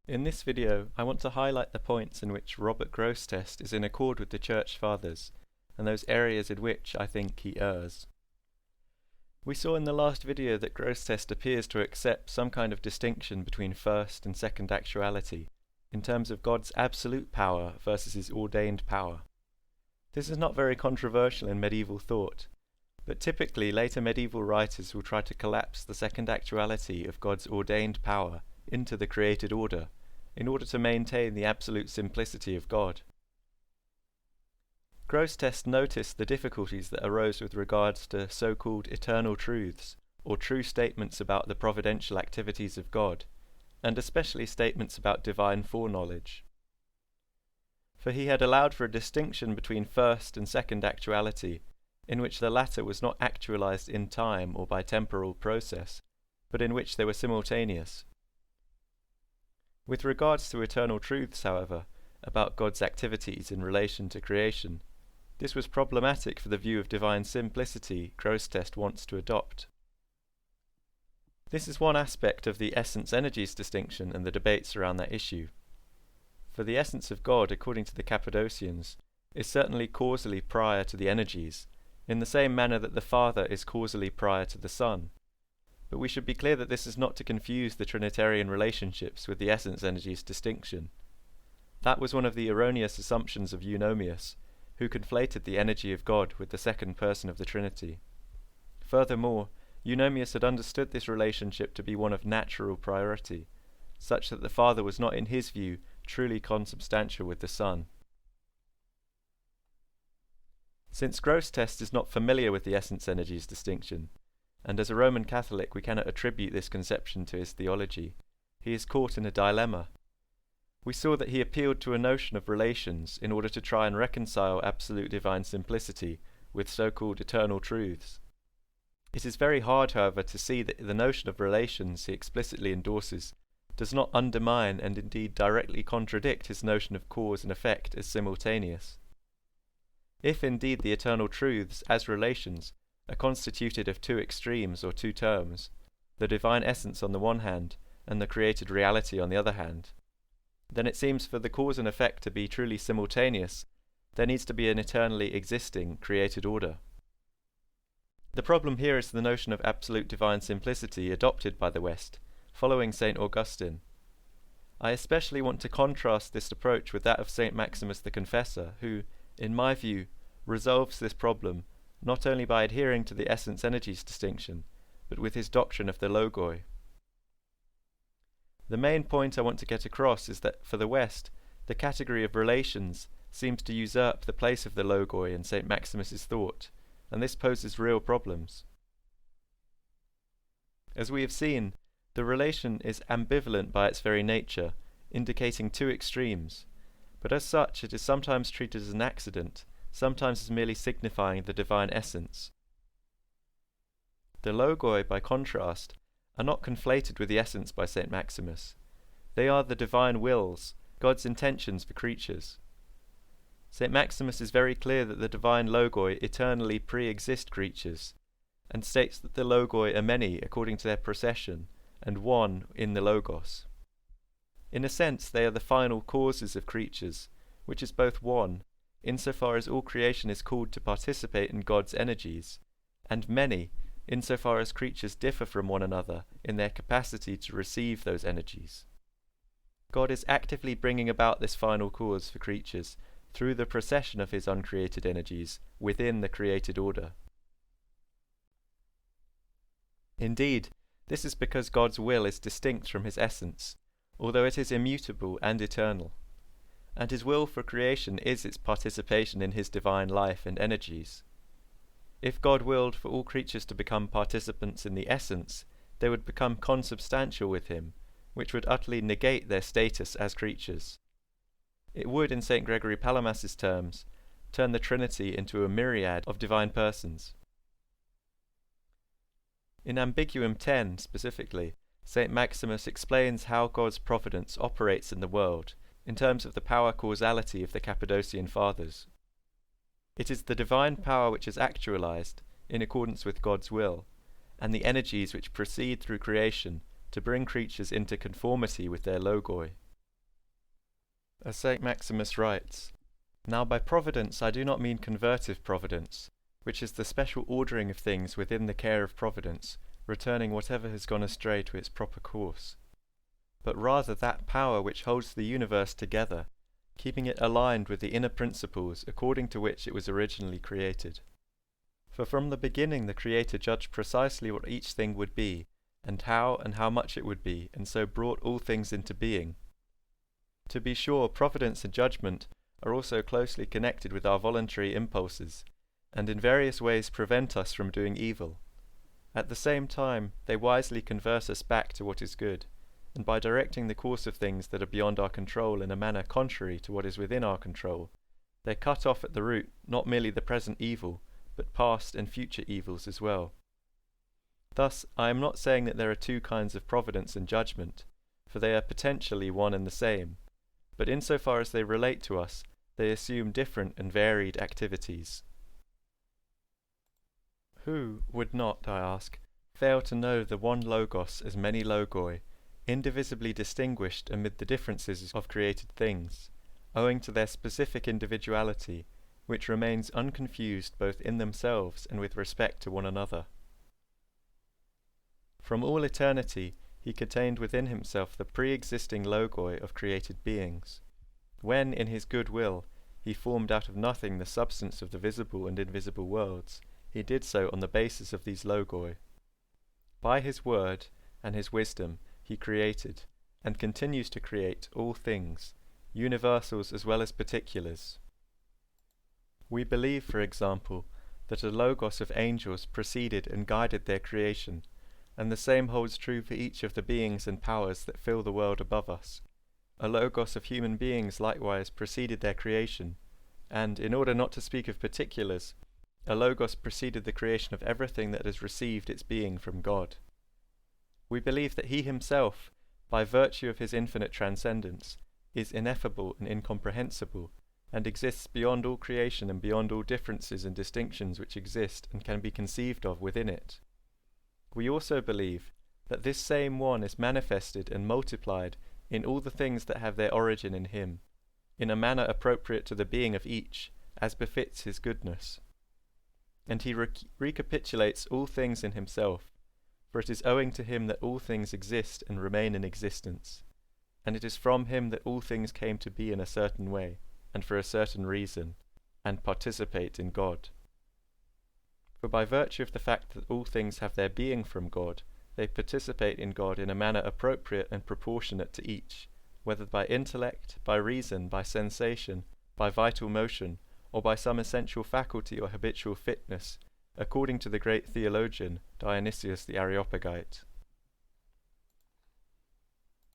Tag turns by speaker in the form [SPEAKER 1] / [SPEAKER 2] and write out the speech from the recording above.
[SPEAKER 1] In this video, I want to highlight the points in which Robert Grosseteste is in accord with the Church Fathers, and those areas in which I think he errs. We saw in the last video that Grosseteste appears to accept some kind of distinction between first and second actuality, in terms of God's absolute power versus his ordained power. This is not very controversial in medieval thought, but typically later medieval writers will try to collapse the second actuality of God's ordained power into the created order, in order to maintain the absolute simplicity of God. Grosseteste noticed the difficulties that arose with regards to so-called eternal truths, or true statements about the providential activities of God, and especially statements about divine foreknowledge. For he had allowed for a distinction between first and second actuality, in which the latter was not actualized in time or by temporal process, but in which they were simultaneous. With regards to eternal truths, however, about God's activities in relation to creation, this was problematic for the view of divine simplicity Grosseteste wants to adopt. This is one aspect of the essence-energies distinction and the debates around that issue. For the essence of God, according to the Cappadocians, is certainly causally prior to the energies, in the same manner that the Father is causally prior to the Son. But we should be clear that this is not to confuse the Trinitarian relationships with the essence-energies distinction. That was one of the erroneous assumptions of Eunomius, who conflated the energy of God with the second person of the Trinity. Furthermore, Eunomius had understood this relationship to be one of natural priority, such that the Father was not in his view truly consubstantial with the Son. Since Grosseteste is not familiar with the essence-energies distinction, and as a Roman Catholic we cannot attribute this conception to his theology, he is caught in a dilemma. We saw that he appealed to a notion of relations in order to try and reconcile absolute divine simplicity with so-called eternal truths. It is very hard, however, to see that the notion of relations he explicitly endorses does not undermine and indeed directly contradict his notion of cause and effect as simultaneous. If indeed the eternal truths, as relations, are constituted of two extremes or two terms, the divine essence on the one hand and the created reality on the other hand, then it seems for the cause and effect to be truly simultaneous, there needs to be an eternally existing created order. The problem here is the notion of absolute divine simplicity adopted by the West, following St. Augustine. I especially want to contrast this approach with that of St. Maximus the Confessor, who, in my view, resolves this problem not only by adhering to the essence-energies distinction, but with his doctrine of the logoi. The main point I want to get across is that, for the West, the category of relations seems to usurp the place of the logoi in St. Maximus's thought, and this poses real problems. As we have seen, the relation is ambivalent by its very nature, indicating two extremes, but as such it is sometimes treated as an accident, sometimes as merely signifying the divine essence. The logoi, by contrast, are not conflated with the essence by St. Maximus. They are the divine wills, God's intentions for creatures. St. Maximus is very clear that the divine logoi eternally pre-exist creatures, and states that the logoi are many according to their procession, and one in the logos. In a sense, they are the final causes of creatures, which is both one, insofar as all creation is called to participate in God's energies, and many, insofar as creatures differ from one another in their capacity to receive those energies. God is actively bringing about this final cause for creatures through the procession of his uncreated energies within the created order. Indeed, this is because God's will is distinct from his essence, although it is immutable and eternal, and his will for creation is its participation in his divine life and energies. If God willed for all creatures to become participants in the essence, they would become consubstantial with him, which would utterly negate their status as creatures. It would, in St. Gregory Palamas's terms, turn the Trinity into a myriad of divine persons. In Ambiguum 10, specifically, St. Maximus explains how God's providence operates in the world, in terms of the power causality of the Cappadocian Fathers. It is the divine power which is actualized, in accordance with God's will, and the energies which proceed through creation to bring creatures into conformity with their logoi. As St. Maximus writes, "Now by providence I do not mean convertive providence, which is the special ordering of things within the care of providence, returning whatever has gone astray to its proper course, but rather that power which holds the universe together, keeping it aligned with the inner principles according to which it was originally created. For from the beginning the Creator judged precisely what each thing would be, and how much it would be, and so brought all things into being. To be sure, providence and judgment are also closely connected with our voluntary impulses, and in various ways prevent us from doing evil. At the same time, they wisely converse us back to what is good, and by directing the course of things that are beyond our control in a manner contrary to what is within our control, they cut off at the root not merely the present evil, but past and future evils as well. Thus, I am not saying that there are two kinds of providence and judgment, for they are potentially one and the same, but insofar as they relate to us, they assume different and varied activities." Who would not, I ask, fail to know the one Logos as many Logoi, indivisibly distinguished amid the differences of created things, owing to their specific individuality, which remains unconfused both in themselves and with respect to one another? From all eternity he contained within himself the pre-existing Logoi of created beings. When, in his good will, he formed out of nothing the substance of the visible and invisible worlds, he did so on the basis of these Logoi. By his word and his wisdom he created, and continues to create, all things, universals as well as particulars. We believe, for example, that a Logos of angels preceded and guided their creation, and the same holds true for each of the beings and powers that fill the world above us. A Logos of human beings likewise preceded their creation, and, in order not to speak of particulars, a Logos preceded the creation of everything that has received its being from God. We believe that he himself, by virtue of his infinite transcendence, is ineffable and incomprehensible, and exists beyond all creation and beyond all differences and distinctions which exist and can be conceived of within it. We also believe that this same one is manifested and multiplied in all the things that have their origin in him, in a manner appropriate to the being of each, as befits his goodness. And he recapitulates all things in himself, for it is owing to him that all things exist and remain in existence, and it is from him that all things came to be in a certain way, and for a certain reason, and participate in God. For by virtue of the fact that all things have their being from God, they participate in God in a manner appropriate and proportionate to each, whether by intellect, by reason, by sensation, by vital motion, or by some essential faculty or habitual fitness, according to the great theologian Dionysius the Areopagite.